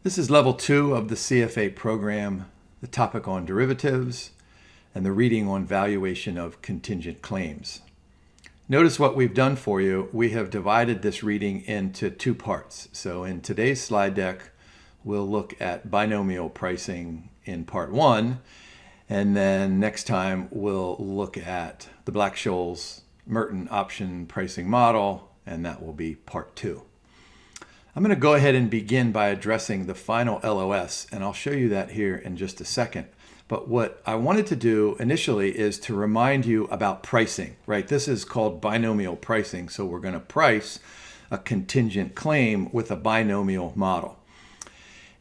This is level 2 of the CFA program, the topic on derivatives, and the reading on valuation of contingent claims. Notice what we've done for you. We have divided this reading into 2 parts. So in today's slide deck, we'll look at binomial pricing in part 1, and then next time we'll look at the Black-Scholes-Merton option pricing model, and that will be part 2. I'm going to go ahead and begin by addressing the final LOS, and I'll show you that here in just a second. But what I wanted to do initially is to remind you about pricing, right? This is called binomial pricing, so we're going to price a contingent claim with a binomial model.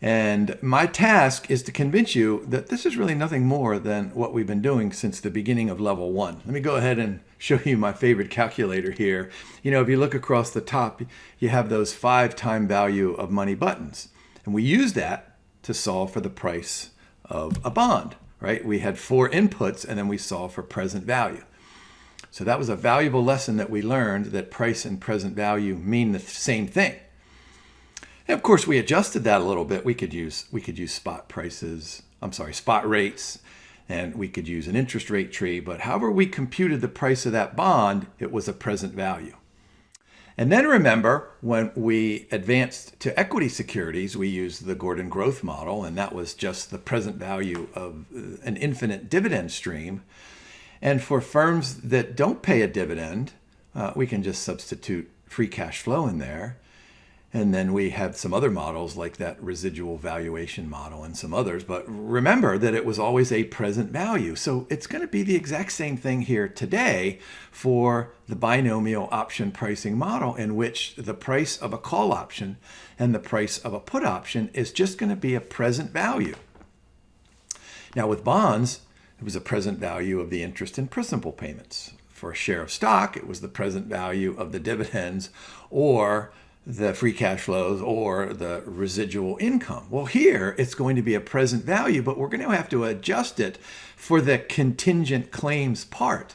And my task is to convince you that this is really nothing more than what we've been doing since the beginning of level 1. Let me go ahead and show you my favorite calculator here. You know, if you look across the top, you have those 5 time value of money buttons. And we use that to solve for the price of a bond, right? We had 4 inputs and then we solved for present value. So that was a valuable lesson that we learned, that price and present value mean the same thing. And of course, we adjusted that a little bit. We could use spot rates, and we could use an interest rate tree. But however we computed the price of that bond, it was a present value. And then remember, when we advanced to equity securities, we used the Gordon growth model, and that was just the present value of an infinite dividend stream. And for firms that don't pay a dividend, we can just substitute free cash flow in there. And then we have some other models like that residual valuation model and some others. But remember that it was always a present value. So it's going to be the exact same thing here today for the binomial option pricing model, in which the price of a call option and the price of a put option is just going to be a present value. Now with bonds, it was a present value of the interest and principal payments. For a share of stock, it was the present value of the dividends or the free cash flows or the residual income. Well, here it's going to be a present value, but we're going to have to adjust it for the contingent claims part.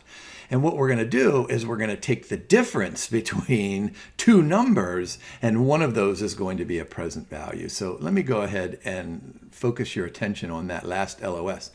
And what we're going to do is we're going to take the difference between 2 numbers, and one of those is going to be a present value. So let me go ahead and focus your attention on that last LOS.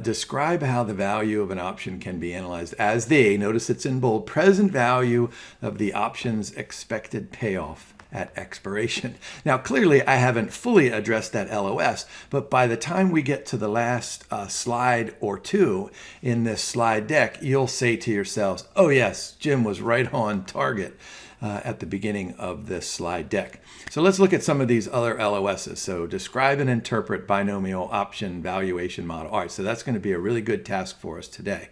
Describe how the value of an option can be analyzed as the, notice it's in bold, present value of the option's expected payoff at expiration. Now, clearly, I haven't fully addressed that LOS, but by the time we get to the last slide or 2 in this slide deck, you'll say to yourselves, oh yes, Jim was right on target at the beginning of this slide deck. So let's look at some of these other LOSs. So describe and interpret binomial option valuation model. All right, so that's going to be a really good task for us today.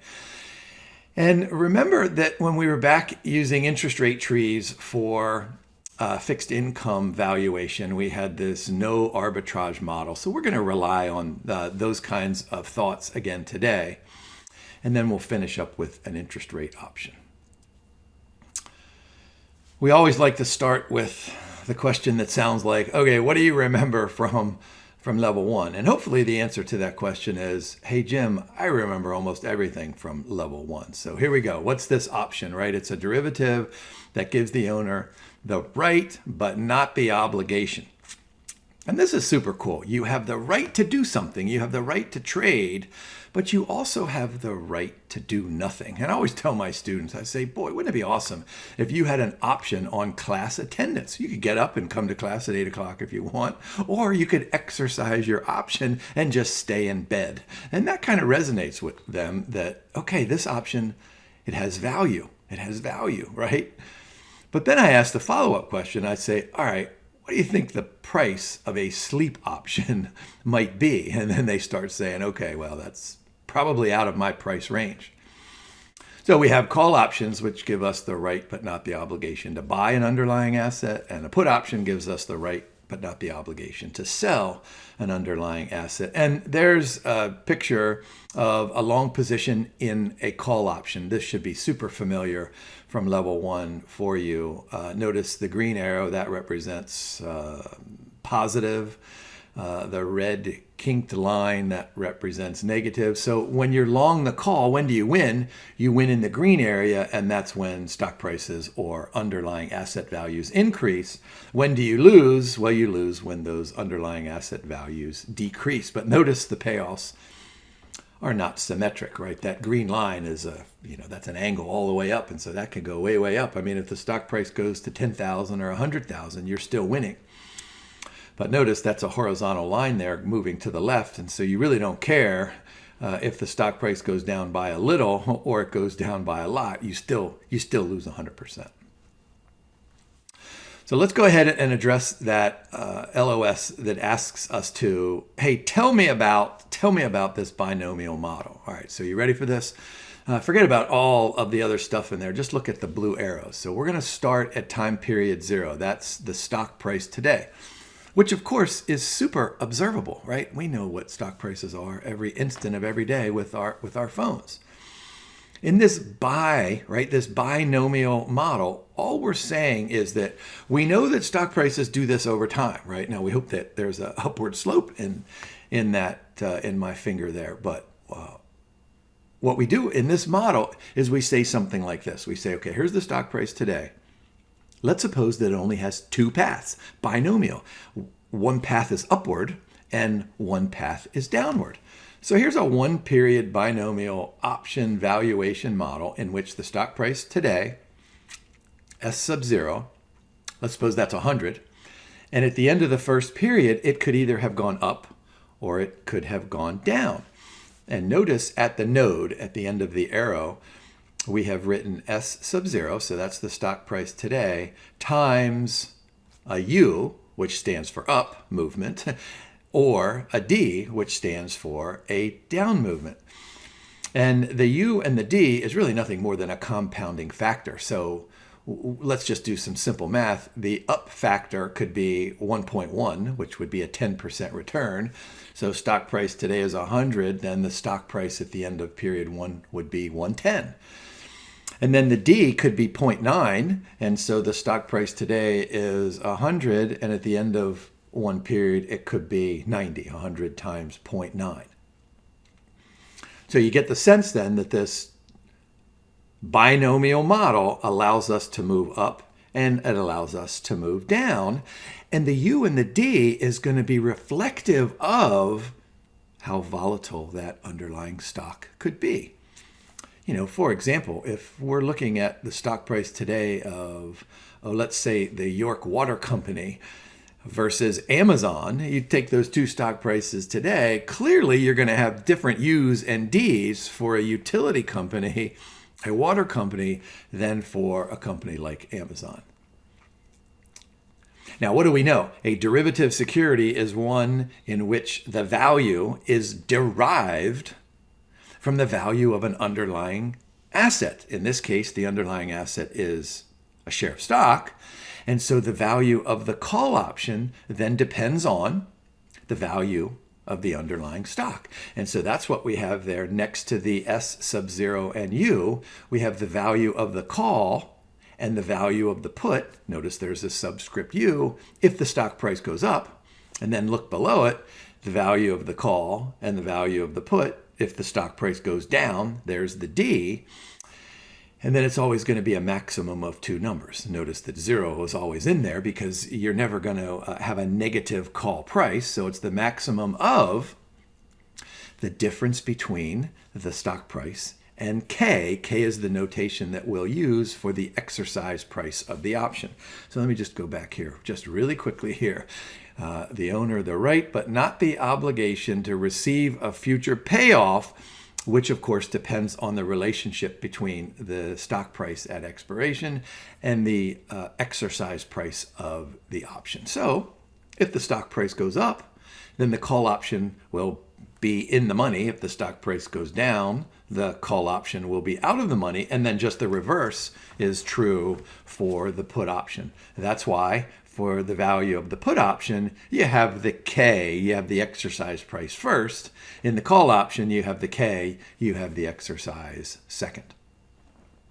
And remember that when we were back using interest rate trees for fixed income valuation, we had this no-arbitrage model. So we're going to rely on those kinds of thoughts again today. And then we'll finish up with an interest rate option. We always like to start with the question that sounds like, okay, what do you remember from level 1? And hopefully the answer to that question is, hey, Jim, I remember almost everything from level 1. So here we go. What's this option, right? It's a derivative that gives the owner the right, but not the obligation. And this is super cool. You have the right to do something. You have the right to trade, but you also have the right to do nothing. And I always tell my students, I say, boy, wouldn't it be awesome if you had an option on class attendance? You could get up and come to class at 8 o'clock if you want, or you could exercise your option and just stay in bed. And that kind of resonates with them that, okay, this option, it has value. It has value, right? But then I ask the follow-up question. I say, all right, what do you think the price of a sleep option might be? And then they start saying, okay, well, that's probably out of my price range. So we have call options, which give us the right but not the obligation to buy an underlying asset, and a put option gives us the right but not the obligation to sell an underlying asset. And there's a picture of a long position in a call option. This should be super familiar from level 1 for you. Notice the green arrow, that represents positive. the red kinked line that represents negative. So when you're long the call, when do you win? You win in the green area, and that's when stock prices or underlying asset values increase. When do you lose? Well, you lose when those underlying asset values decrease. But notice the payoffs are not symmetric, right? That green line is that's an angle all the way up, and so that can go way, way up. I mean, if the stock price goes to 10,000 or 100,000, you're still winning. But notice that's a horizontal line there moving to the left, and so you really don't care if the stock price goes down by a little or it goes down by a lot. You still lose 100%. So let's go ahead and address that LOS that asks us to, hey, tell me about this binomial model. All right, so you ready for this? Forget about all of the other stuff in there. Just look at the blue arrows. So we're going to start at time period 0. That's the stock price today, which of course is super observable, right? We know what stock prices are every instant of every day with our phones. In this binomial model, all we're saying is that we know that stock prices do this over time, right? Now we hope that there's an upward slope in my finger there, but what we do in this model is we say something like this. We say, okay, here's the stock price today. Let's suppose that it only has two paths, binomial. One path is upward and one path is downward. So here's a one-period binomial option valuation model in which the stock price today, S sub 0, let's suppose that's 100, and at the end of the first period, it could either have gone up or it could have gone down. And notice at the node, at the end of the arrow, we have written S sub 0, so that's the stock price today, times a U, which stands for up movement, or a D, which stands for a down movement. And the U and the D is really nothing more than a compounding factor. So let's just do some simple math. The up factor could be 1.1, which would be a 10% return. So stock price today is 100, then the stock price at the end of period 1 would be 110. And then the D could be 0.9, and so the stock price today is 100, and at the end of one period, it could be 90, 100 times 0.9. So you get the sense then that this binomial model allows us to move up and it allows us to move down. And the U and the D is going to be reflective of how volatile that underlying stock could be. For example, if we're looking at the stock price today of, let's say, the York Water Company versus Amazon, you take those two stock prices today, clearly you're going to have different U's and D's for a utility company, a water company, than for a company like Amazon. Now, what do we know? A derivative security is one in which the value is derived from the value of an underlying asset. In this case, the underlying asset is a share of stock. And so the value of the call option then depends on the value of the underlying stock. And so that's what we have there next to the S sub 0 and U. We have the value of the call and the value of the put. Notice there's a subscript U if the stock price goes up. And then look below it, the value of the call and the value of the put. If the stock price goes down, there's the D. And then it's always going to be a maximum of two numbers. Notice that 0 is always in there because you're never going to have a negative call price. So it's the maximum of the difference between the stock price and K. K is the notation that we'll use for the exercise price of the option. So let me just go back here just really quickly here. The owner the right but not the obligation to receive a future payoff, which of course depends on the relationship between the stock price at expiration and the exercise price of the option. So if the stock price goes up, then the call option will be in the money. If the stock price goes down, the call option will be out of the money. And then just the reverse is true for the put option. That's why for the value of the put option, you have the K, you have the exercise price first. In the call option, you have the K, you have the exercise second.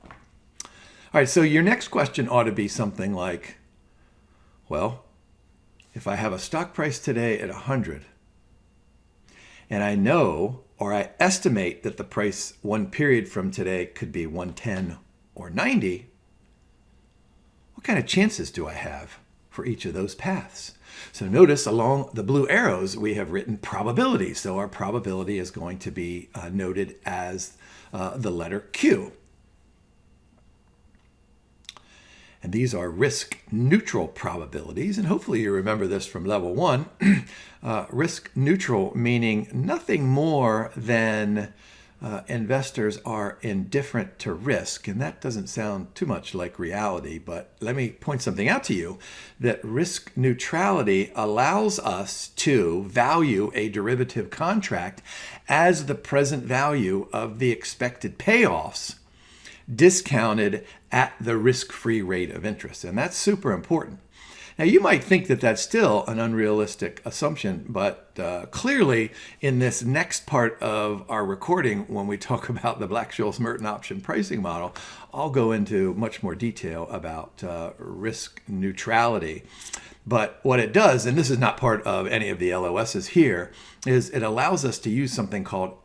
All right, so your next question ought to be something like, well, if I have a stock price today at 100, and I know or I estimate that the price one period from today could be 110 or 90, what kind of chances do I have for each of those paths? So notice along the blue arrows, we have written probability. So our probability is going to be noted as the letter Q. And these are risk neutral probabilities. And hopefully you remember this from level 1. Risk neutral meaning nothing more than investors are indifferent to risk. And that doesn't sound too much like reality, but let me point something out to you, that risk neutrality allows us to value a derivative contract as the present value of the expected payoffs discounted at the risk-free rate of interest. And that's super important. Now, you might think that that's still an unrealistic assumption, but clearly in this next part of our recording, when we talk about the Black-Scholes-Merton option pricing model, I'll go into much more detail about risk neutrality. But what it does, and this is not part of any of the LOSs here, is it allows us to use something called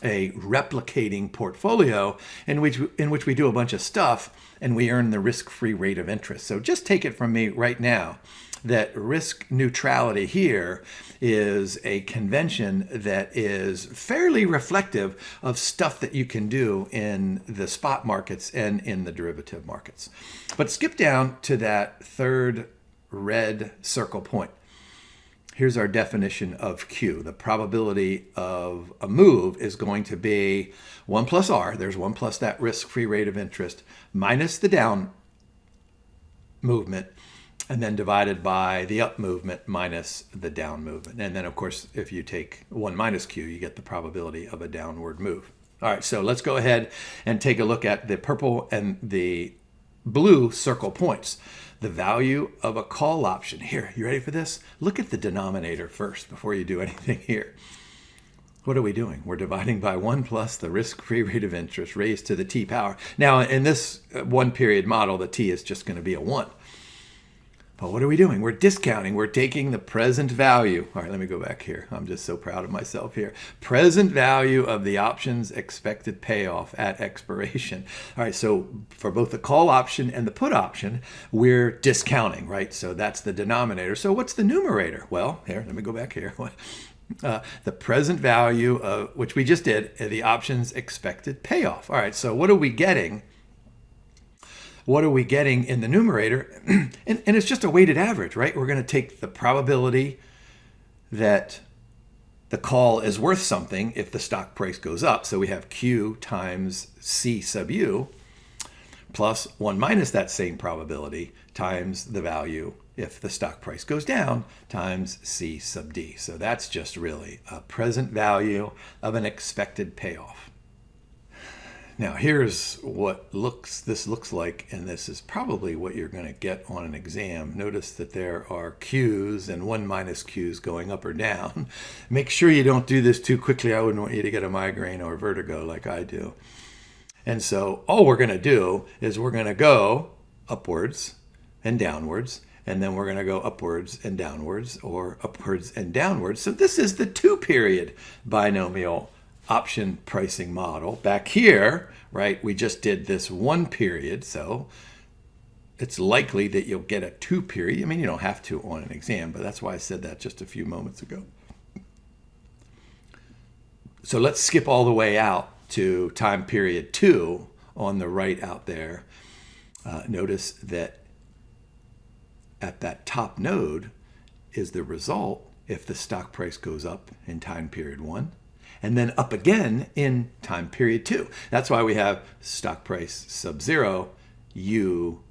a replicating portfolio in which we do a bunch of stuff and we earn the risk-free rate of interest. So just take it from me right now that risk neutrality here is a convention that is fairly reflective of stuff that you can do in the spot markets and in the derivative markets. But skip down to that third red circle point. Here's our definition of Q. The probability of a move is going to be 1 plus R, there's 1 plus that risk-free rate of interest, minus the down movement, and then divided by the up movement minus the down movement. And then, of course, if you take 1 minus Q, you get the probability of a downward move. All right, so let's go ahead and take a look at the purple and the blue circle points. The value of a call option. Here, you ready for this? Look at the denominator first before you do anything here. What are we doing? We're dividing by 1 plus the risk-free rate of interest raised to the t power. Now, in this one period model, the t is just going to be a 1. But what are we doing? We're discounting. We're taking the present value. All right, let me go back here. I'm just so proud of myself here. Present value of the option's expected payoff at expiration. All right, so for both the call option and the put option, we're discounting, right? So that's the denominator. So what's the numerator? Well, here, let me go back here. The present value of, which we just did, the option's expected payoff. All right, so what are we getting? What are we getting in the numerator? and it's just a weighted average, right? We're going to take the probability that the call is worth something if the stock price goes up. So we have Q times C sub U plus 1 minus that same probability times the value if the stock price goes down times C sub D. So that's just really a present value of an expected payoff. Now here's what this looks like, and this is probably what you're going to get on an exam. Notice that there are Q's and 1 minus Q's going up or down. Make sure you don't do this too quickly. I wouldn't want you to get a migraine or vertigo like I do. And so all we're going to do is we're going to go upwards and downwards, and then we're going to go upwards and downwards, or upwards and downwards. So this is the 2-period binomial option pricing model. Back here, right, we just did this 1 period, so it's likely that you'll get a 2-period. I mean, you don't have to on an exam, but that's why I said that just a few moments ago. So let's skip all the way out to time period 2 on the right out there. Notice that at that top node is the result if the stock price goes up in time period 1. And then up again in time period 2. That's why we have stock price sub 0, U.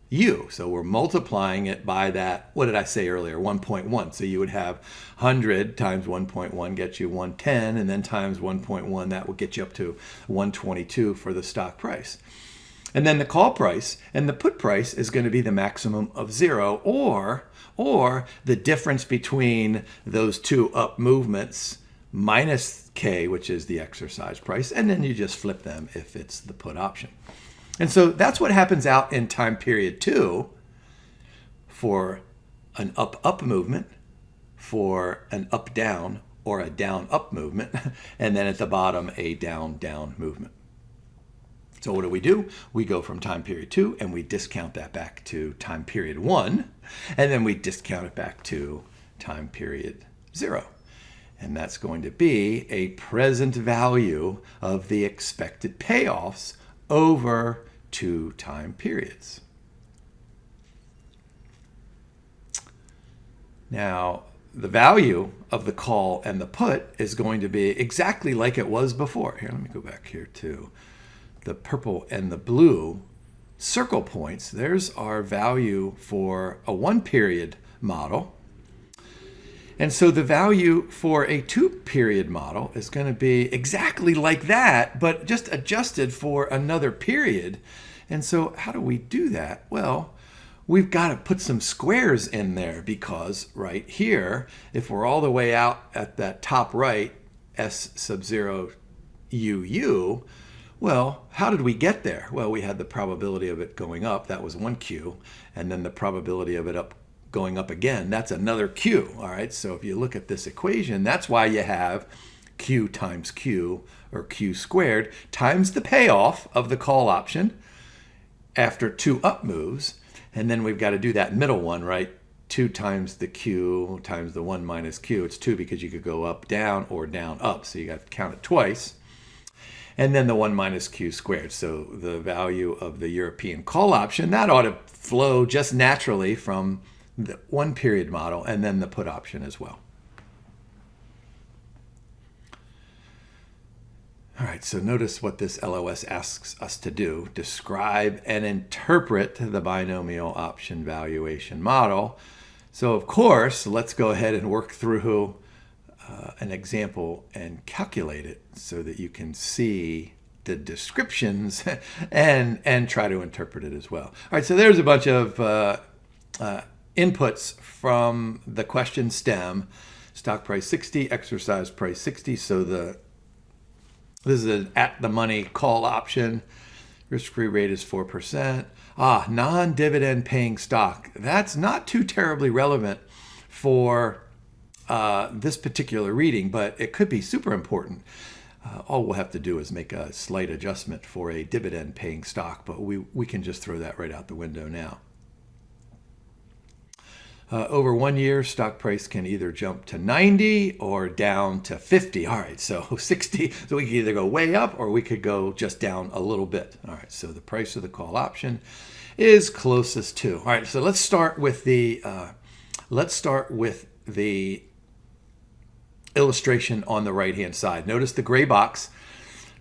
So we're multiplying it by that, what did I say earlier, 1.1. So you would have 100 times 1.1 gets you 110, and then times 1.1, that will get you up to 122 for the stock price. And then the call price and the put price is going to be the maximum of 0, or the difference between those two up movements minus K, which is the exercise price, and then you just flip them if it's the put option. And so that's what happens out in time period 2 for an up movement. for an up-down or a down-up movement, and then at the bottom, a down-down movement. So what do? We go from time period 2 and we discount that back to time period 1, and then we discount it back to time period 0. And that's going to be a present value of the expected payoffs over 2 time periods. Now, the value of the call and the put is going to be exactly like it was before. Here, let me go back here to the purple and the blue circle points. There's our value for a 1 period model. And so the value for a 2 period model is going to be exactly like that, but just adjusted for another period. And so how do we do that? Well, we've got to put some squares in there, because right here, if we're all the way out at that top right, S sub 0 UU, well, how did we get there? Well, we had the probability of it going up, that was 1Q, and then the probability of it going up again, that's another Q, all right? So if you look at this equation, that's why you have Q times Q, or Q squared, times the payoff of the call option after 2 up moves, and then we've got to do that middle one, right? 2 times the Q times the 1 minus Q. It's 2 because you could go up, down, or down, up. So you got to count it twice. And then the 1 minus Q squared. So the value of the European call option, that ought to flow just naturally from the 1 period model and then the put option as well. All right, so notice what this LOS asks us to do. Describe and interpret the binomial option valuation model. So of course, let's go ahead and work through an example and calculate it so that you can see the descriptions and try to interpret it as well. All right, so there's a bunch of inputs from the question stem. Stock price 60, exercise price 60. So this is an at-the-money call option. Risk-free rate is 4%. Non-dividend paying stock. That's not too terribly relevant for this particular reading, but it could be super important. All we'll have to do is make a slight adjustment for a dividend paying stock, but we can just throw that right out the window now. Over 1 year, stock price can either jump to 90 or down to 50. All right, so 60. So we could either go way up or we could go just down a little bit. All right, so the price of the call option is closest to. All right, so let's start with the illustration on the right-hand side. Notice the gray box.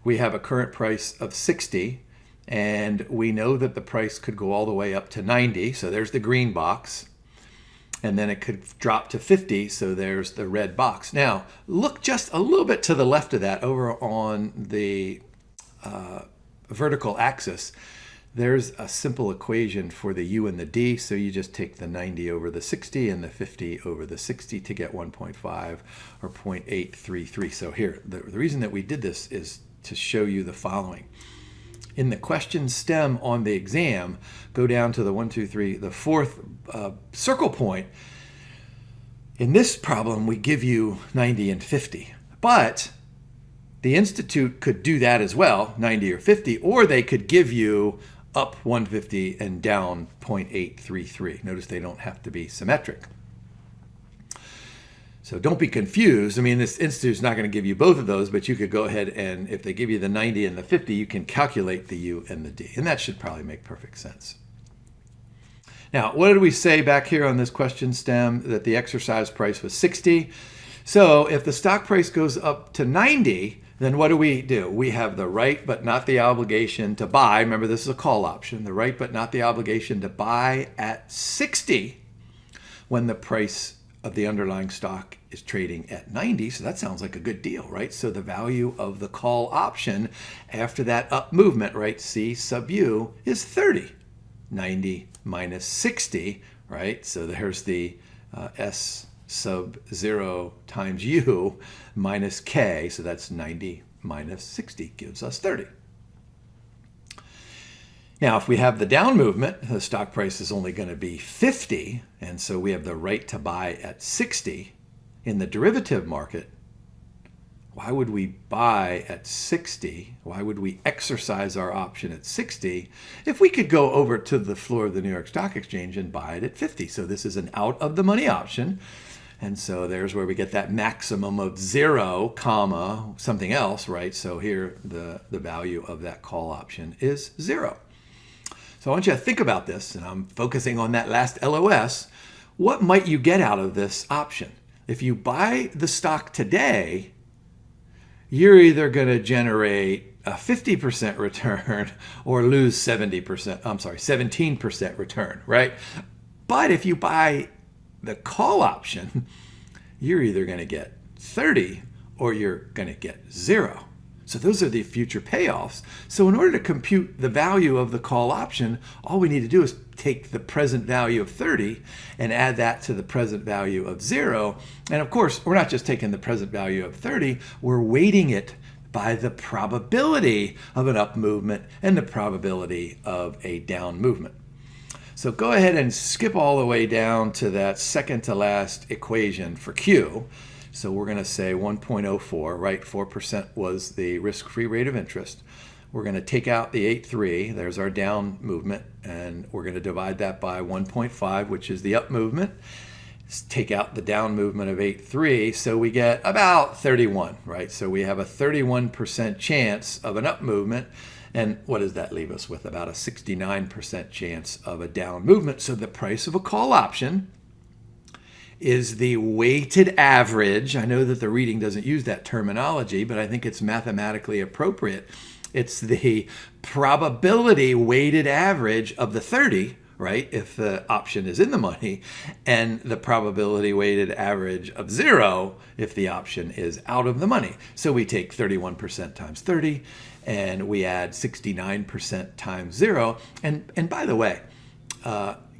We have a current price of 60, and we know that the price could go all the way up to 90. So there's the green box. And then it could drop to 50, so there's the red box. Now, look just a little bit to the left of that, over on the vertical axis. There's a simple equation for the U and the D, so you just take the 90 over the 60 and the 50 over the 60 to get 1.5 or 0.833. So here, the reason that we did this is to show you the following. In the question stem on the exam, go down to the 1, 2, 3, the fourth circle point. In this problem, we give you 90 and 50. But the Institute could do that as well, 90 or 50, or they could give you up 150 and down 0.833. Notice they don't have to be symmetric. So don't be confused. I mean, this Institute's not going to give you both of those, but you could go ahead and if they give you the 90 and the 50, you can calculate the U and the D. And that should probably make perfect sense. Now, what did we say back here on this question stem? That the exercise price was 60. So if the stock price goes up to 90, then what do? We have the right but not the obligation to buy. Remember, this is a call option. The right but not the obligation to buy at 60 when the price of the underlying stock is trading at 90. So that sounds like a good deal, right? So the value of the call option after that up movement, right, C sub U, is 30. 90 minus 60, right? So there's the S sub 0 times U minus K. So that's 90 minus 60 gives us 30. Now, if we have the down movement, the stock price is only going to be 50, and so we have the right to buy at 60. in the derivative market, why would we buy at 60? Why would we exercise our option at 60 if we could go over to the floor of the New York Stock Exchange and buy it at 50? So this is an out of the money option. And so there's where we get that maximum of 0, comma, something else, right? So here the value of that call option is 0. So I want you to think about this, and I'm focusing on that last LOS. What might you get out of this option? If you buy the stock today, you're either going to generate a 50% return or lose 17% return, right? But if you buy the call option, you're either going to get 30 or you're going to get 0. So those are the future payoffs. So in order to compute the value of the call option, all we need to do is take the present value of 30 and add that to the present value of 0. And of course, we're not just taking the present value of 30, we're weighting it by the probability of an up movement and the probability of a down movement. So go ahead and skip all the way down to that second to last equation for Q. So we're going to say 1.04, right? 4% was the risk-free rate of interest. We're going to take out the 8.3, there's our down movement, and we're going to divide that by 1.5, which is the up movement. Let's take out the down movement of 8.3, so we get about 31, right? So we have a 31% chance of an up movement. And what does that leave us with? About a 69% chance of a down movement. So the price of a call option is the weighted average. I know that the reading doesn't use that terminology, but I think it's mathematically appropriate. It's the probability weighted average of the 30, right, if the option is in the money, and the probability weighted average of 0 if the option is out of the money. So we take 31% times 30, and we add 69% times 0. And by the way,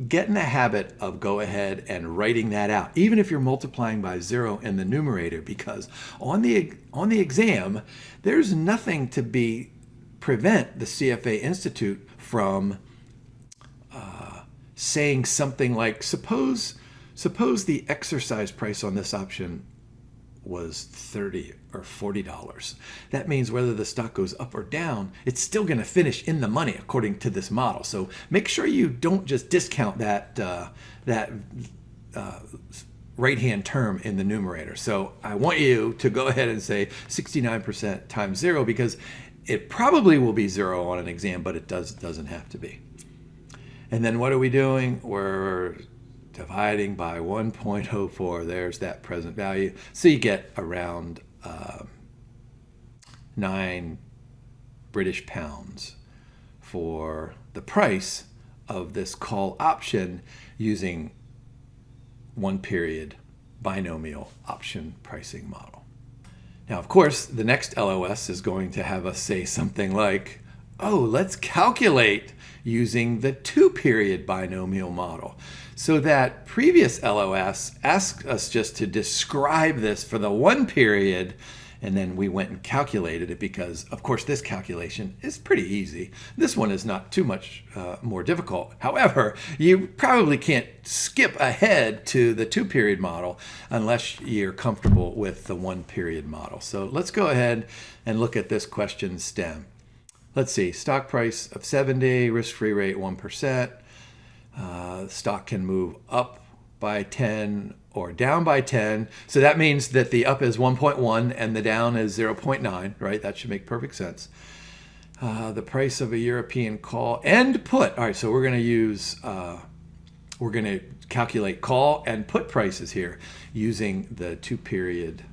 get in the habit of go ahead and writing that out, even if you're multiplying by 0 in the numerator, because on the exam, there's nothing to prevent the CFA Institute from saying something like, suppose the exercise price on this option was $30 or $40. That means whether the stock goes up or down, it's still going to finish in the money according to this model. So make sure you don't just discount that right-hand term in the numerator. So I want you to go ahead and say 69% times 0, because it probably will be 0 on an exam, but it doesn't have to be. And then what are we doing? We're dividing by 1.04. There's that present value. So you get around 9 British pounds for the price of this call option using one period binomial option pricing model. Now, of course, the next LOS is going to have us say something like, oh, let's calculate using the 2-period binomial model. So that previous LOS asked us just to describe this for the 1 period, and then we went and calculated it because, of course, this calculation is pretty easy. This one is not too much more difficult. However, you probably can't skip ahead to the 2-period model unless you're comfortable with the 1-period model. So let's go ahead and look at this question stem. Let's see, stock price of 70, risk-free rate 1%. Stock can move up by 10 or down by 10. So that means that the up is 1.1 and the down is 0.9, right? That should make perfect sense. The price of a European call and put. All right, so we're going to calculate call and put prices here using the 2-period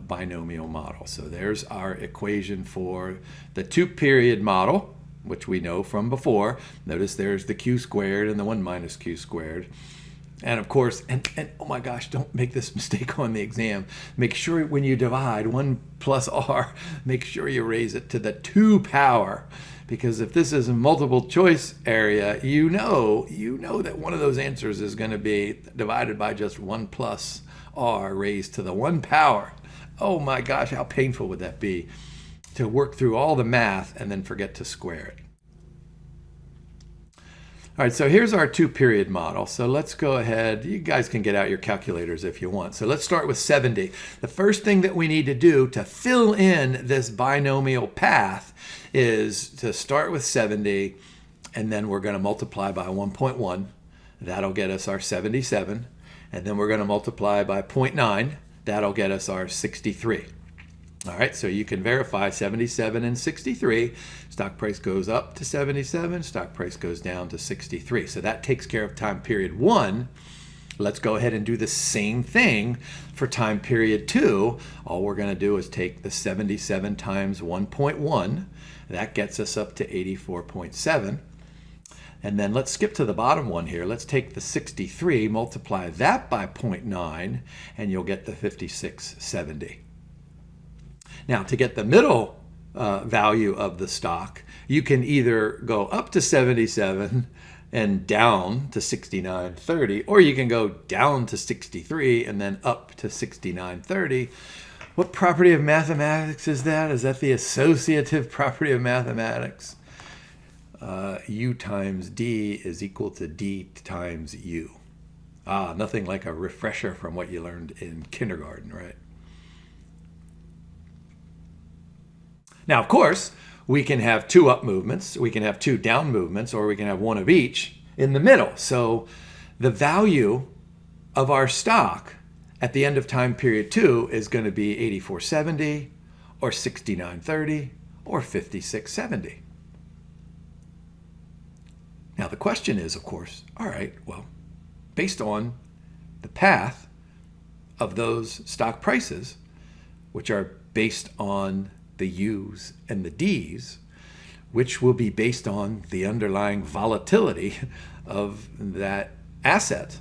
binomial model. So there's our equation for the 2-period model, which we know from before. Notice there's the q squared and the 1 minus q squared. And of course, and oh my gosh, don't make this mistake on the exam. Make sure when you divide 1 plus r, make sure you raise it to the 2 power. Because if this is a multiple choice area, you know that one of those answers is going to be divided by just 1 plus r raised to the 1 power. Oh my gosh, how painful would that be to work through all the math and then forget to square it? All right, so here's our 2-period model. So let's go ahead. You guys can get out your calculators if you want. So let's start with 70. The first thing that we need to do to fill in this binomial path is to start with 70, and then we're going to multiply by 1.1. That'll get us our 77. And then we're going to multiply by 0.9. That'll get us our 63. All right, so you can verify 77 and 63. Stock price goes up to 77, stock price goes down to 63. So that takes care of time period 1. Let's go ahead and do the same thing for time period 2. All we're going to do is take the 77 times 1.1. That gets us up to 84.7. And then let's skip to the bottom one here. Let's take the 63, multiply that by 0.9, and you'll get the 56.70. Now, to get the middle value of the stock, you can either go up to 77 and down to 69.30, or you can go down to 63 and then up to 69.30. What property of mathematics is that? Is that the associative property of mathematics? U times D is equal to D times U. Nothing like a refresher from what you learned in kindergarten, right? Now, of course, we can have 2 up movements, we can have 2 down movements, or we can have 1 of each in the middle. So the value of our stock at the end of time period 2 is going to be 84.70 or 69.30 or 56.70. Now, the question is, of course, all right, well, based on the path of those stock prices, which are based on the U's and the D's, which will be based on the underlying volatility of that asset,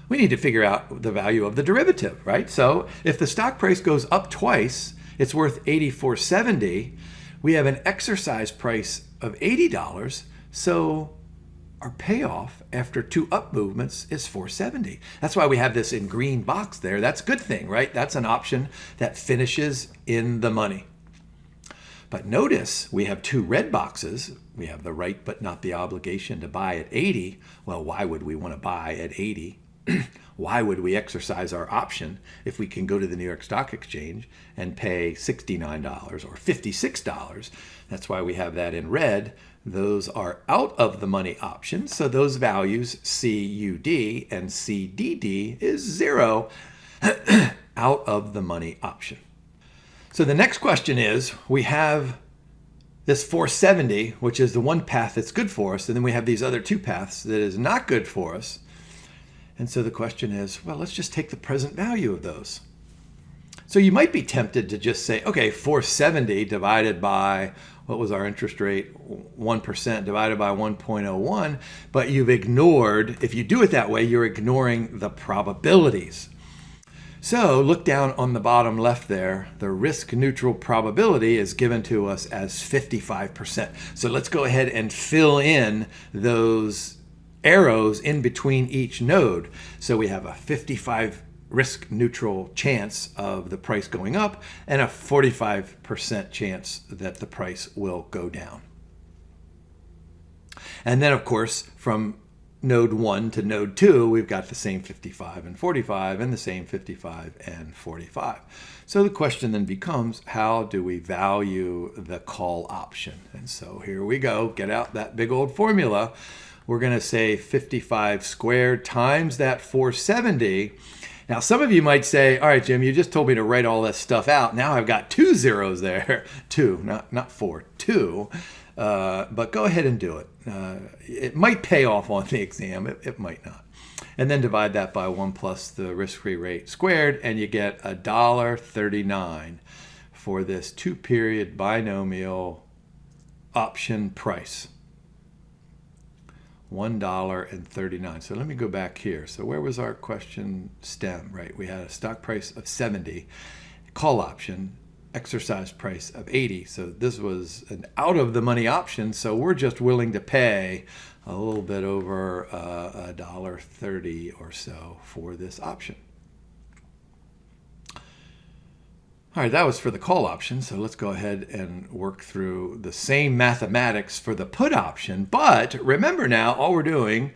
we need to figure out the value of the derivative, right? So if the stock price goes up twice, it's worth $84.70. We have an exercise price of $80, so our payoff after 2 up movements is $4.70. That's why we have this in green box there. That's a good thing, right? That's an option that finishes in the money. But notice we have 2 red boxes. We have the right but not the obligation to buy at 80. Well, why would we want to buy at 80? Why would we exercise our option if we can go to the New York Stock Exchange and pay $69 or $56? That's why we have that in red. Those are out of the money options. So those values CUD and CDD is 0 out of the money option. So the next question is, we have this 470, which is the one path that's good for us, and then we have these other 2 paths that is not good for us. And so the question is, well, let's just take the present value of those. So you might be tempted to just say, okay, 470 divided by, what was our interest rate? 1% divided by 1.01. But you've ignored, if you do it that way, you're ignoring the probabilities. So look down on the bottom left there. The risk neutral probability is given to us as 55%. So let's go ahead and fill in those arrows in between each node. So we have a 55 risk neutral chance of the price going up and a 45% chance that the price will go down. And then, of course, from node 1 to node 2, we've got the same 55 and 45 and the same 55 and 45. So the question then becomes, how do we value the call option? And so here we go. Get out that big old formula. We're going to say 55 squared times that 470. Now, some of you might say, all right, Jim, you just told me to write all this stuff out. Now I've got 2 zeros there. 2, not 4, 2. But go ahead and do it. It might pay off on the exam. It might not. And then divide that by 1 plus the risk-free rate squared, and you get $1.39 for this 2-period binomial option price. $1.39. So let me go back here. So where was our question stem, right? We had a stock price of 70, call option, exercise price of 80. So this was an out of the money option. So we're just willing to pay a little bit over $1.30 or so for this option. All right, that was for the call option. So let's go ahead and work through the same mathematics for the put option. But remember now, all we're doing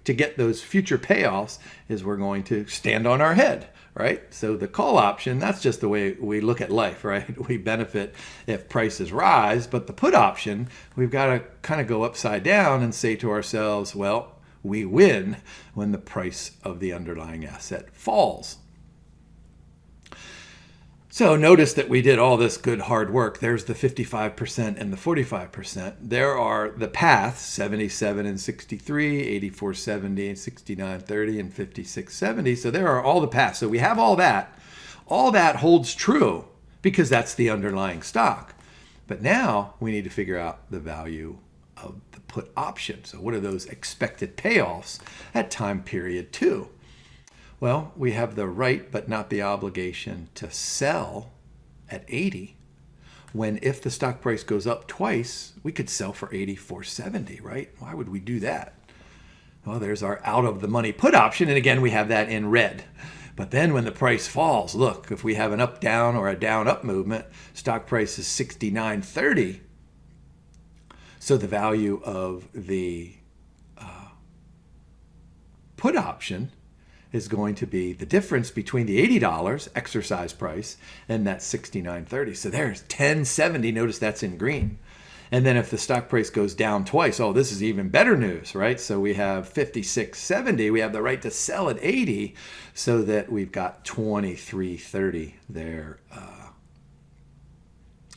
to get those future payoffs is we're going to stand on our head, right? So the call option, that's just the way we look at life, right? We benefit if prices rise, but the put option, we've got to kind of go upside down and say to ourselves, well, we win when the price of the underlying asset falls. So notice that we did all this good hard work. There's the 55% and the 45%. There are the paths, 77 and 63, 84, 70, 69, 30, and 56, 70. So there are all the paths. So we have all that. All that holds true because that's the underlying stock. But now we need to figure out the value of the put option. So what are those expected payoffs at time period 2? Well, we have the right but not the obligation to sell at 80 when if the stock price goes up twice, we could sell for 84.70, right? Why would we do that? Well, there's our out of the money put option. And again, we have that in red. But then when the price falls, look, if we have an up down or a down up movement, stock price is 69.30. So the value of the put option is going to be the difference between the $80 exercise price and that 69.30. So there's 10.70. Notice that's in green. And then if the stock price goes down twice, oh, this is even better news, right? So we have 56.70. We have the right to sell at 80 so that we've got 23.30 there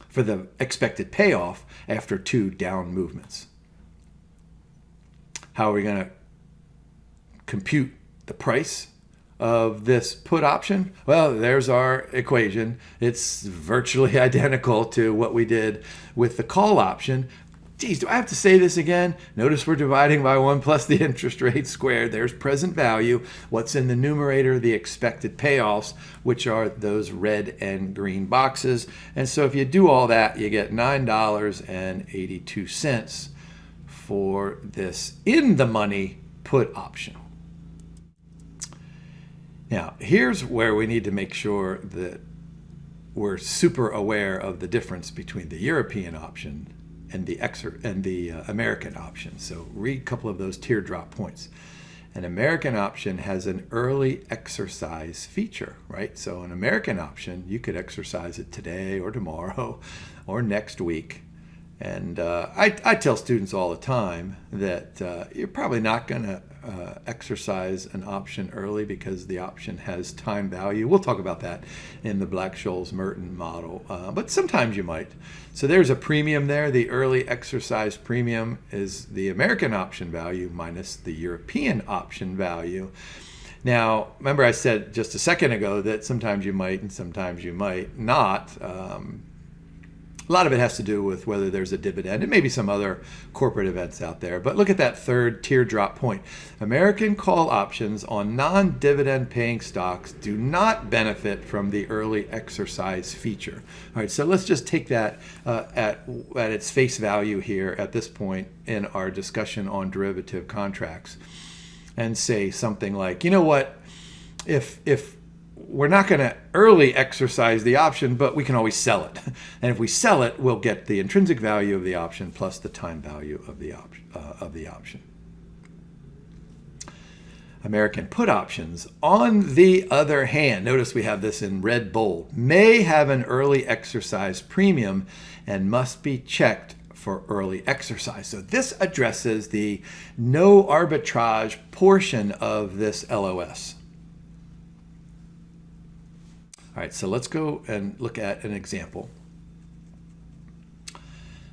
for the expected payoff after 2 down movements. How are we going to compute the price of this put option? Well, there's our equation. It's virtually identical to what we did with the call option. Geez, do I have to say this again? Notice we're dividing by 1 plus the interest rate squared. There's present value. What's in the numerator? The expected payoffs, which are those red and green boxes. And so if you do all that, you get $9.82 for this in the money put option. Now, here's where we need to make sure that we're super aware of the difference between the European option and the American option. So read a couple of those teardrop points. An American option has an early exercise feature, right? So an American option, you could exercise it today or tomorrow or next week. And I tell students all the time that you're probably not going to exercise an option early because the option has time value. We'll talk about that in the Black-Scholes-Merton model, but sometimes you might. So there's a premium there. The early exercise premium is the American option value minus the European option value. Now, remember I said just a second ago that sometimes you might and sometimes you might not. A lot of it has to do with whether there's a dividend and maybe some other corporate events out there. But look at that third teardrop point. American call options on non-dividend paying stocks do not benefit from the early exercise feature. All right, so let's just take that at its face value here at this point in our discussion on derivative contracts and say something like, you know what, if we're not going to early exercise the option, but we can always sell it. And if we sell it, we'll get the intrinsic value of the option plus the time value of the option. American put options, on the other hand, notice we have this in red bold, may have an early exercise premium and must be checked for early exercise. So this addresses the no arbitrage portion of this LOS. All right, so let's go and look at an example.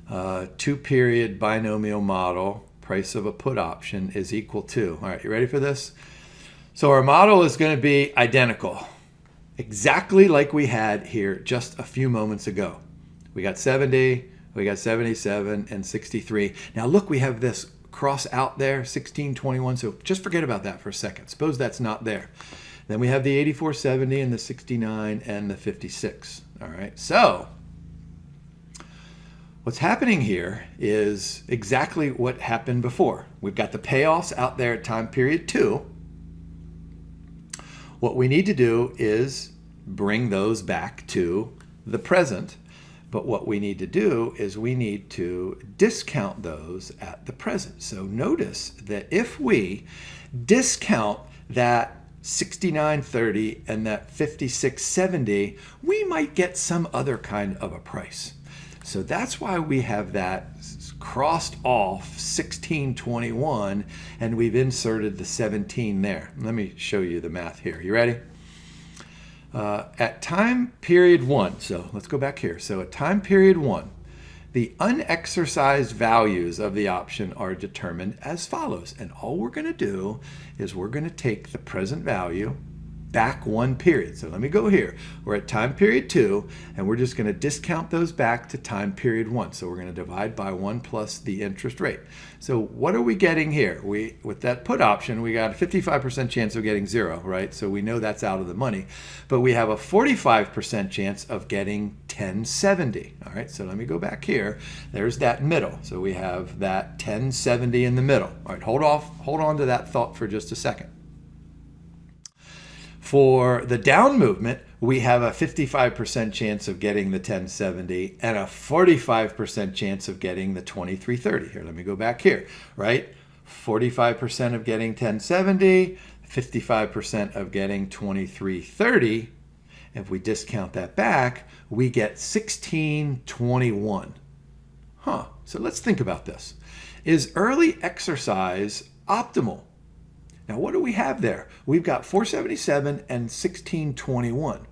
2-period binomial model, price of a put option is equal to. All right, you ready for this? So our model is going to be identical, exactly like we had here just a few moments ago. We got 70, we got 77, and 63. Now look, we have this cross out there, 16, 21, so just forget about that for a second. Suppose that's not there. Then we have the 84.70 and the 69 and the 56. All right, so what's happening here is exactly what happened before. We've got the payoffs out there at time period 2. What we need to do is bring those back to the present. But what we need to do is we need to discount those at the present. So notice that if we discount that 69.30 and that 56.70, we might get some other kind of a price. So that's why we have that crossed off 16.21 and we've inserted the 17 there. Let me show you the math here. You ready? At time period 1, so let's go back here. So at time period 1, the unexercised values of the option are determined as follows. And all we're going to do is we're going to take the present value back one period. So let me go here. We're at time period 2, and we're just going to discount those back to time period 1. So we're going to divide by 1 plus the interest rate. So what are we getting here? With that put option, we got a 55% chance of getting 0, right? So we know that's out of the money. But we have a 45% chance of getting 1070. All right, so let me go back here. There's that middle. So we have that 1070 in the middle. All right, hold on to that thought for just a second. For the down movement, we have a 55% chance of getting the 1070 and a 45% chance of getting the 2330. Here, let me go back here, right? 45% of getting 1070, 55% of getting 2330. If we discount that back, we get 1621. So let's think about this. Is early exercise optimal? Now, what do we have there? We've got 477 and 1621.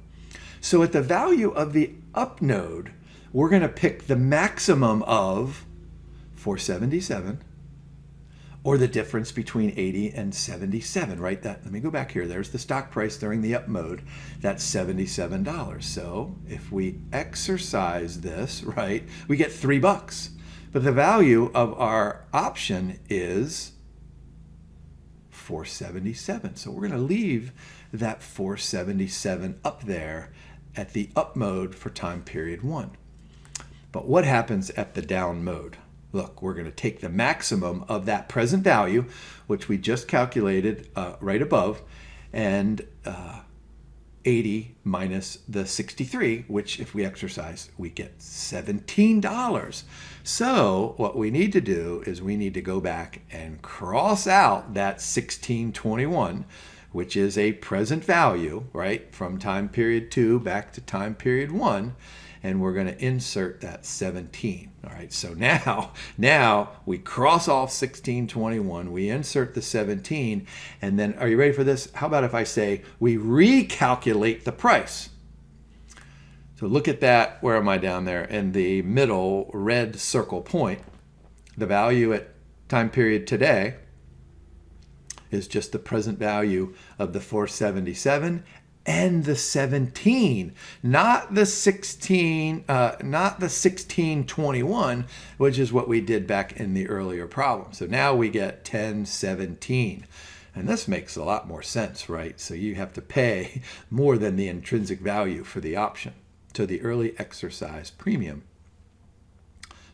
So at the value of the up node, we're going to pick the maximum of 477 or the difference between 80 and 77, right? Let me go back here. There's the stock price during the up mode. That's $77. So if we exercise this, right, we get $3. But the value of our option is 477. So we're going to leave that 477 up there at the up mode for time period 1. But what happens at the down mode? Look, we're going to take the maximum of that present value, which we just calculated right above, and 80 minus the 63, which if we exercise, we get $17. So what we need to do is we need to go back and cross out that 1621, which is a present value, right, from time period 2 back to time period 1, and we're going to insert that 17. All right, so now we cross off 1621, we insert the 17, and then, are you ready for this? How about if I say we recalculate the price? So look at that, where am I down there? In the middle red circle point, the value at time period today is just the present value of the 477 and the 17, not the 1621, which is what we did back in the earlier problem. So now we get 1017. And this makes a lot more sense, right? So you have to pay more than the intrinsic value for the option. So the early exercise premium,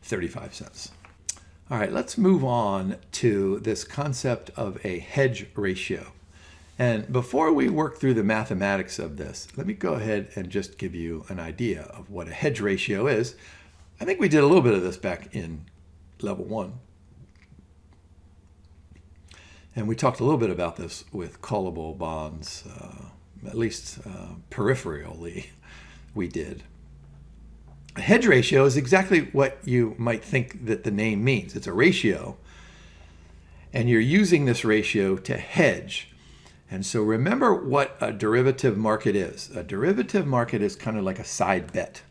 35 cents. All right, let's move on to this concept of a hedge ratio. And before we work through the mathematics of this, let me go ahead and just give you an idea of what a hedge ratio is. I think we did a little bit of this back in level 1. And we talked a little bit about this with callable bonds, at least peripherally we did. A hedge ratio is exactly what you might think that the name means. It's a ratio, and you're using this ratio to hedge. And so remember what a derivative market is. A derivative market is kind of like a side bet.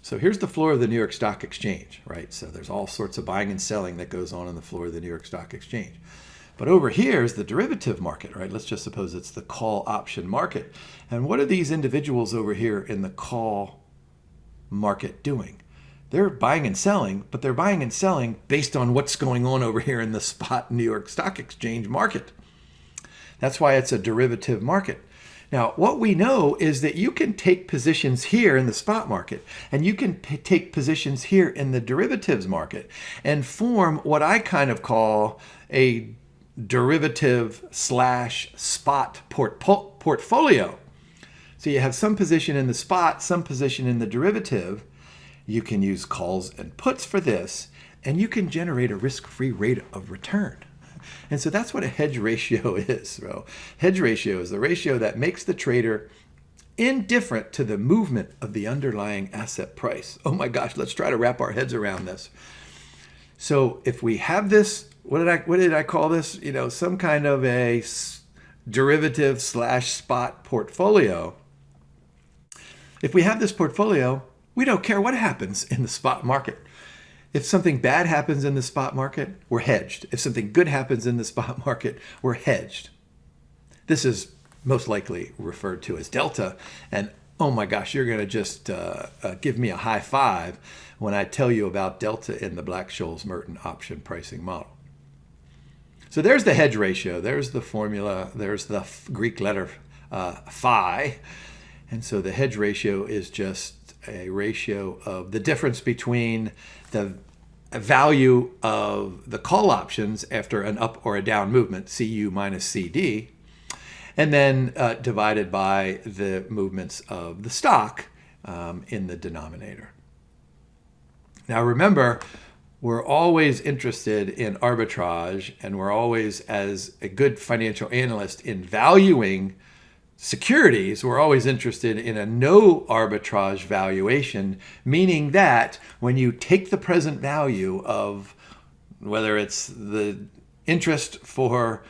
So here's the floor of the New York Stock Exchange, right? So there's all sorts of buying and selling that goes on the floor of the New York Stock Exchange. But over here is the derivative market, right? Let's just suppose it's the call option market. And what are these individuals over here in the call market doing? They're buying and selling, but they're buying and selling based on what's going on over here in the spot New York Stock Exchange market. That's why it's a derivative market. Now, what we know is that you can take positions here in the spot market, and you can take positions here in the derivatives market and form what I kind of call a derivative / spot portfolio. So you have some position in the spot, some position in the derivative. You can use calls and puts for this, and you can generate a risk-free rate of return. And so that's what a hedge ratio is, bro. Hedge ratio is the ratio that makes the trader indifferent to the movement of the underlying asset price. Oh my gosh, let's try to wrap our heads around this. So if we have this, what did I call this? Some kind of a derivative / spot portfolio. If we have this portfolio, we don't care what happens in the spot market. If something bad happens in the spot market, we're hedged. If something good happens in the spot market, we're hedged. This is most likely referred to as delta. And oh my gosh, you're going to just give me a high five when I tell you about delta in the Black-Scholes-Merton option pricing model. So there's the hedge ratio. There's the formula. There's the Greek letter phi. And so the hedge ratio is just a ratio of the difference between the value of the call options after an up or a down movement, CU minus CD, and then divided by the movements of the stock in the denominator. Now remember, we're always interested in arbitrage, and we're always, as a good financial analyst, in valuing securities, we're always interested in a no arbitrage valuation, meaning that when you take the present value of whether it's the interest for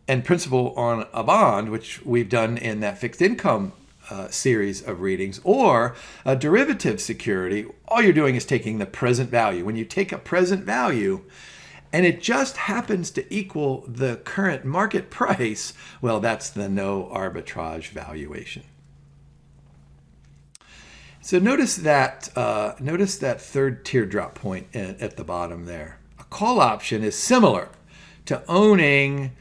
and principal on a bond, which we've done in that fixed income series of readings, or a derivative security, all you're doing is taking the present value. When you take a present value and it just happens to equal the current market price, well, that's the no arbitrage valuation. So notice that third teardrop point at the bottom there. A call option is similar to owning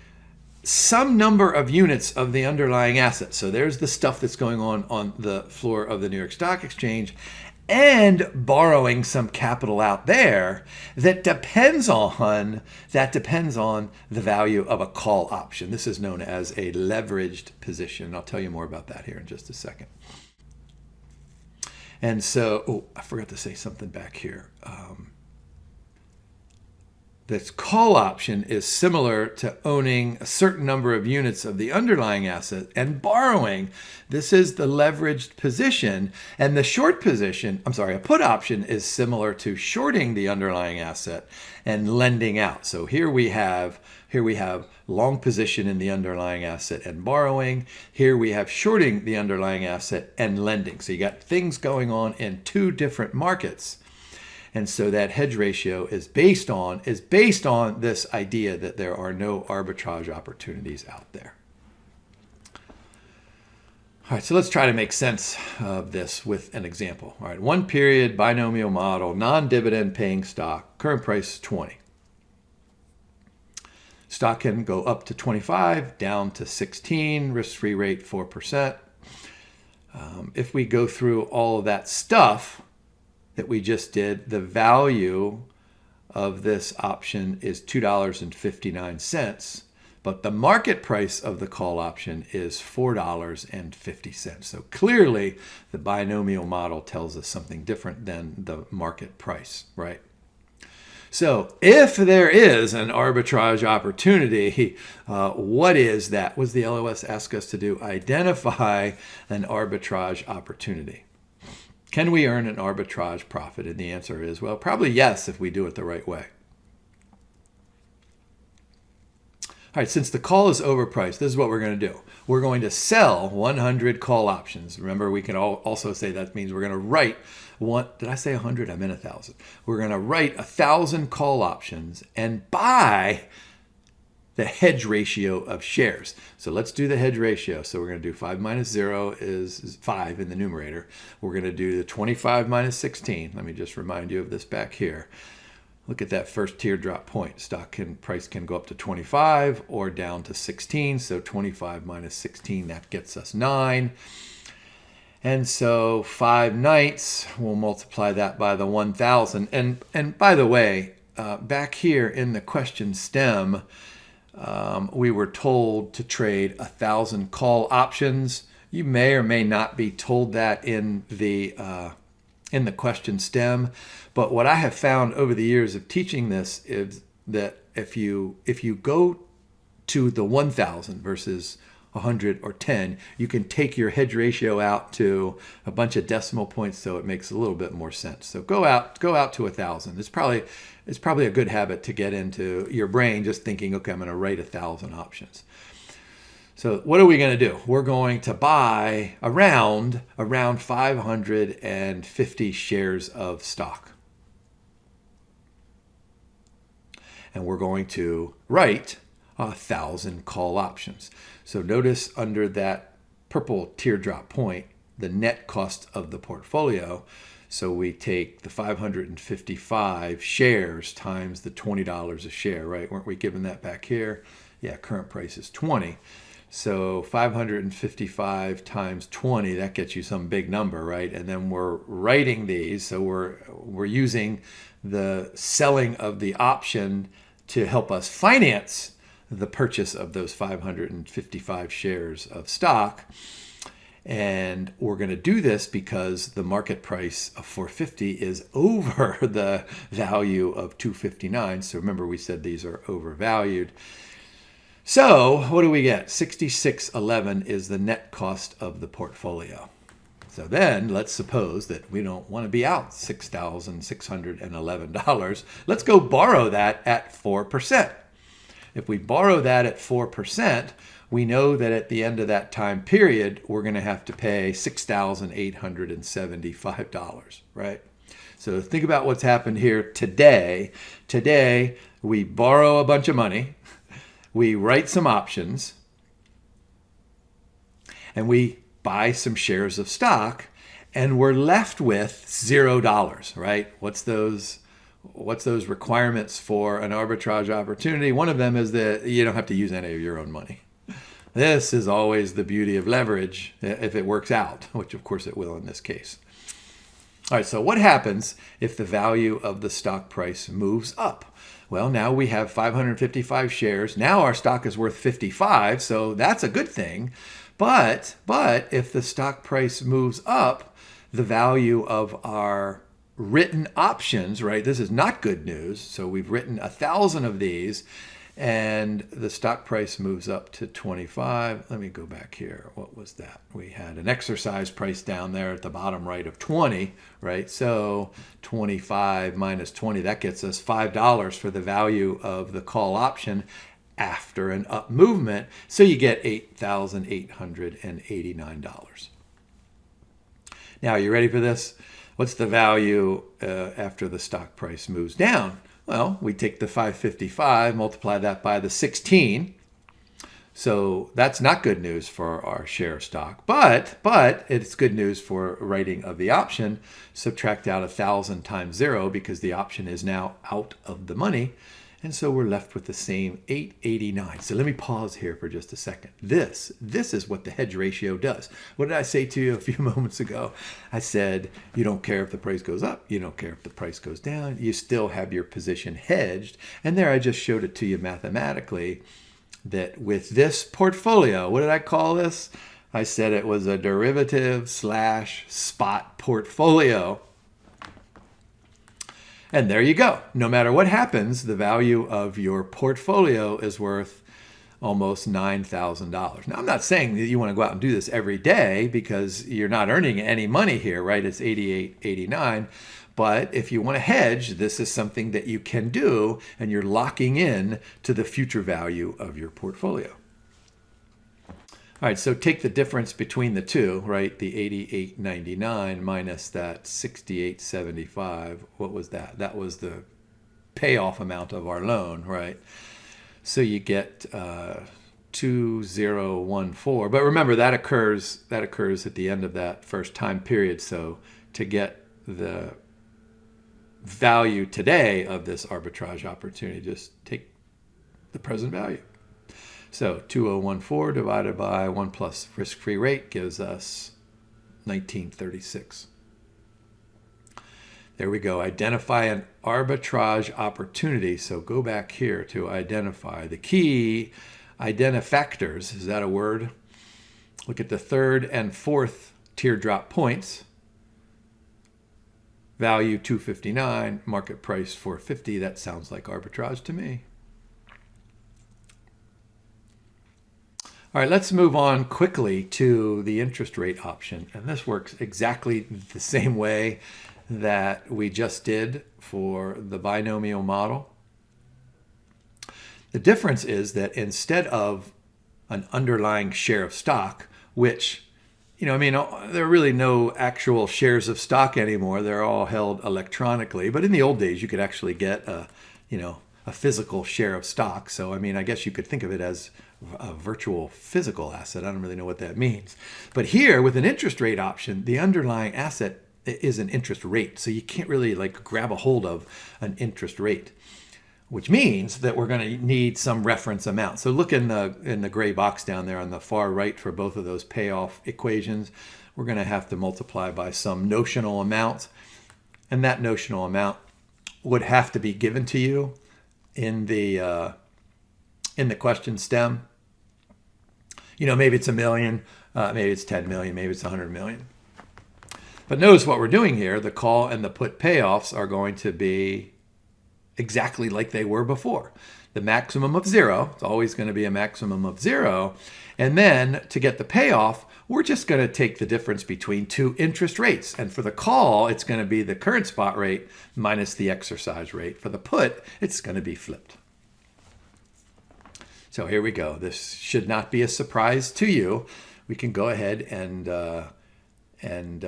some number of units of the underlying asset. So there's the stuff that's going on the floor of the New York Stock Exchange, and borrowing some capital out there that depends on the value of a call option. This is known as a leveraged position. I'll tell you more about that here in just a second. And so, I forgot to say something back here. This call option is similar to owning a certain number of units of the underlying asset and borrowing. This is the leveraged position. And the short position, a put option is similar to shorting the underlying asset and lending out. So here we have long position in the underlying asset and borrowing. Here we have shorting the underlying asset and lending. So you got things going on in two different markets. And so that hedge ratio is based on this idea that there are no arbitrage opportunities out there. All right, so let's try to make sense of this with an example. All right, 1 period binomial model, non-dividend paying stock, current price 20. Stock can go up to 25, down to 16, risk-free rate 4%. If we go through all of that stuff that we just did, the value of this option is $2.59, but the market price of the call option is $4.50. So clearly the binomial model tells us something different than the market price, right? So if there is an arbitrage opportunity, what is that? What does the LOS ask us to do? Identify an arbitrage opportunity. Can we earn an arbitrage profit? And the answer is, well, probably yes, if we do it the right way. All right, since the call is overpriced, this is what we're going to do. We're going to sell 100 call options. Remember, we can also say that means we're going to write one. Did I say 100? I meant 1,000. We're going to write 1,000 call options and buy the hedge ratio of shares. So let's do the hedge ratio. So we're going to do 5 minus 0 is 5 in the numerator. We're going to do the 25 minus 16. Let me just remind you of this back here. Look at that first teardrop point. Price can go up to 25 or down to 16. So 25 minus 16, that gets us 9. And so 5 nights, we'll multiply that by the 1,000. And by the way, back here in the question stem, we were told to trade 1,000 call options You may or may not be told that in the question stem, but what I have found over the years of teaching this is that if you go to the 1,000 versus 100 or 10, you can take your hedge ratio out to a bunch of decimal points, so it makes a little bit more sense. So go out to 1,000. It's probably a good habit to get into your brain, just thinking, okay, I'm going to write 1,000 options. So what are we going to do? We're going to buy around 550 shares of stock. And we're going to write 1,000 call options. So notice under that purple teardrop point, the net cost of the portfolio. So we take the 555 shares times the $20 a share, right? Weren't we given that back here? Yeah, current price is 20. So 555 times 20, that gets you some big number, right? And then we're writing these. So we're using the selling of the option to help us finance the purchase of those 555 shares of stock. And we're going to do this because the market price of 450 is over the value of 259. So remember, we said these are overvalued. So what do we get? 66.11 is the net cost of the portfolio. So then let's suppose that we don't want to be out $6,611. Let's go borrow that at 4%. If we borrow that at 4%, we know that at the end of that time period, we're going to have to pay $6,875, right? So think about what's happened here today. Today, we borrow a bunch of money, we write some options, and we buy some shares of stock, and we're left with $0, right? What's those requirements for an arbitrage opportunity? One of them is that you don't have to use any of your own money. This is always the beauty of leverage if it works out, which of course it will in this case. All right, so what happens if the value of the stock price moves up? Well, now we have 555 shares. Now our stock is worth 55, so that's a good thing. But if the stock price moves up, the value of our written options, right? This is not good news. So we've written 1,000 of these, and the stock price moves up to 25. Let me go back here. What was that? We had an exercise price down there at the bottom right of 20, right? So 25 minus 20, that gets us $5 for the value of the call option after an up movement. So you get $8,889. Now, you ready for this? What's the value after the stock price moves down? Well, we take the 555, multiply that by the 16. So that's not good news for our share of stock, but it's good news for writing of the option. Subtract out 1,000 times 0 because the option is now out of the money. And so we're left with the same 889. So let me pause here for just a second. This is what the hedge ratio does. What did I say to you a few moments ago? I said, you don't care if the price goes up. You don't care if the price goes down. You still have your position hedged. And there I just showed it to you mathematically that with this portfolio, what did I call this? I said it was a derivative / spot portfolio. And there you go. No matter what happens, the value of your portfolio is worth almost $9,000. Now, I'm not saying that you want to go out and do this every day because you're not earning any money here, right? It's $88.89. But if you want to hedge, this is something that you can do, and you're locking in to the future value of your portfolio. All right, so take the difference between the two, right? The $88.99 minus that $68.75. What was that? That was the payoff amount of our loan, right? So you get 2014. But remember, that occurs at the end of that first time period. So to get the value today of this arbitrage opportunity, just take the present value. So 2014 divided by 1 plus risk-free rate gives us 1936. There we go. Identify an arbitrage opportunity. So go back here to identify. The key identifactors, is that a word? Look at the third and fourth teardrop points. Value 259, market price 450. That sounds like arbitrage to me. All right, let's move on quickly to the interest rate option. And this works exactly the same way that we just did for the binomial model. The difference is that instead of an underlying share of stock, which, there are really no actual shares of stock anymore. They're all held electronically. But in the old days, you could actually get a physical share of stock. So, I guess you could think of it as a virtual physical asset. I don't really know what that means. But here, with an interest rate option, the underlying asset is an interest rate. So you can't really grab a hold of an interest rate, which means that we're going to need some reference amount. So look in the gray box down there on the far right for both of those payoff equations. We're going to have to multiply by some notional amount. And that notional amount would have to be given to you in the question stem. Maybe it's $1 million, maybe it's 10 million, maybe it's 100 million. But notice what we're doing here. The call and the put payoffs are going to be exactly like they were before. The maximum of 0, it's always going to be a maximum of 0. And then to get the payoff, we're just going to take the difference between two interest rates. And for the call, it's going to be the current spot rate minus the exercise rate. For the put, it's going to be flipped. So here we go. This should not be a surprise to you. We can go ahead and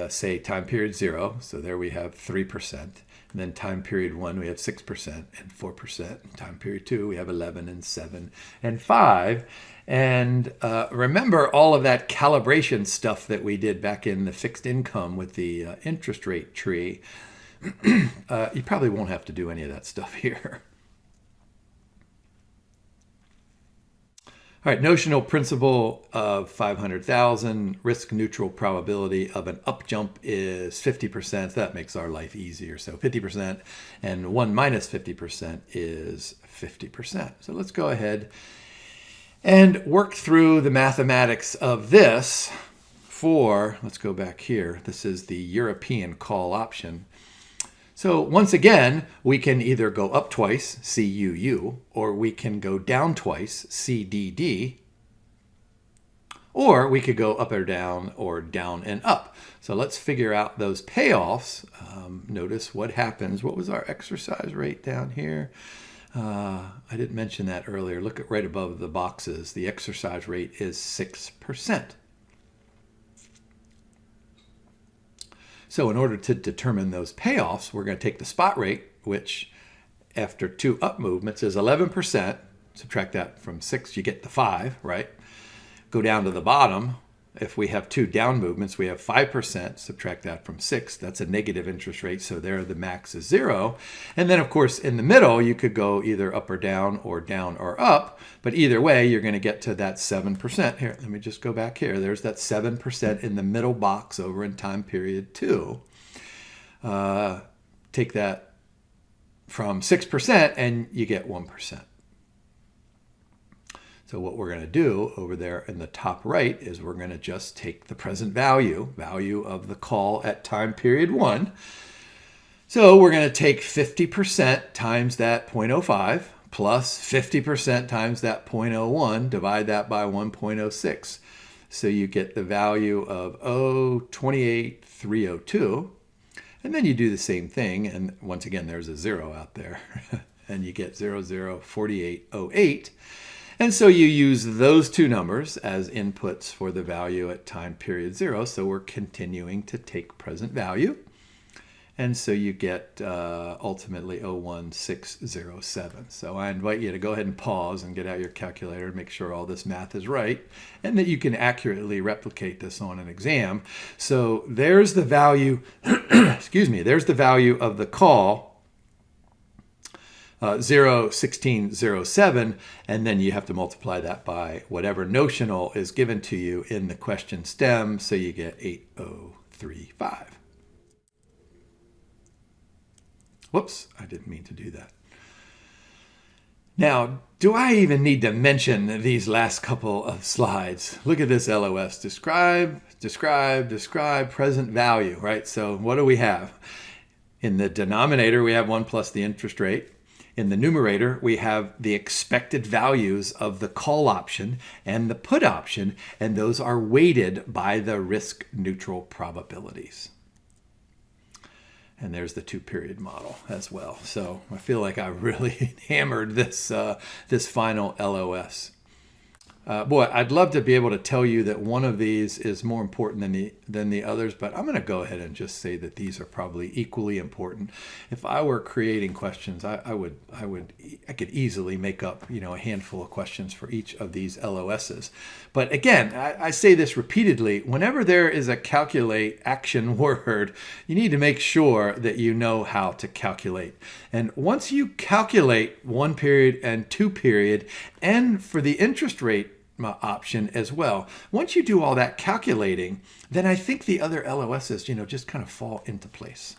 say time period 0. So there we have 3%. And then time period 1, we have 6% and 4%. And time period 2, we have 11 and 7 and 5. And remember all of that calibration stuff that we did back in the fixed income with the interest rate tree. You probably won't have to do any of that stuff here. All right, notional principal of 500,000, risk neutral probability of an up jump is 50%. That makes our life easier. So 50% and 1 minus 50% is 50%. So let's go ahead and work through the mathematics of this for, let's go back here. This is the European call option. So once again, we can either go up twice, CUU, or we can go down twice, CDD, or we could go up or down and up. So let's figure out those payoffs. Notice what happens. What was our exercise rate down here? I didn't mention that earlier. Look at right above the boxes. The exercise rate is 6%. So in order to determine those payoffs, we're going to take the spot rate, which after 2 up movements is 11%. Subtract that from 6, you get the 5, right? Go down to the bottom. If we have 2 down movements, we have 5%. Subtract that from 6. That's a negative interest rate, so there the max is 0. And then, of course, in the middle, you could go either up or down or up. But either way, you're going to get to that 7%. Here, let me just go back here. There's that 7% in the middle box over in time period 2. Take that from 6%, and you get 1%. So what we're going to do over there in the top right is we're going to just take the present value of the call at time period 1. So we're going to take 50% times that 0.05 plus 50% times that 0.01, divide that by 1.06. So you get the value of 28302. And then you do the same thing. And once again, there's a 0 out there. And you get 004808. And so you use those two numbers as inputs for the value at time period 0. So we're continuing to take present value. And so you get ultimately 01607. So I invite you to go ahead and pause and get out your calculator and make sure all this math is right and that you can accurately replicate this on an exam. So there's the value, excuse me, there's the value of the call. 01607, and then you have to multiply that by whatever notional is given to you in the question stem, so you get 8035. Whoops, I didn't mean to do that. Now, do I even need to mention these last couple of slides? Look at this LOS. Describe, describe, describe present value, right? So what do we have? In the denominator, we have 1 plus the interest rate. In the numerator, we have the expected values of the call option and the put option, and those are weighted by the risk neutral probabilities. And there's the 2-period model as well. So I feel like I really hammered this final LOS. Boy, I'd love to be able to tell you that one of these is more important than the others, but I'm going to go ahead and just say that these are probably equally important. If I were creating questions, I could easily make up a handful of questions for each of these LOSs. But again, I say this repeatedly. Whenever there is a calculate action word, you need to make sure that you know how to calculate. And once you calculate 1 period and 2 period, and for the interest rate option as well, once you do all that calculating, then I think the other LOSs, just kind of fall into place.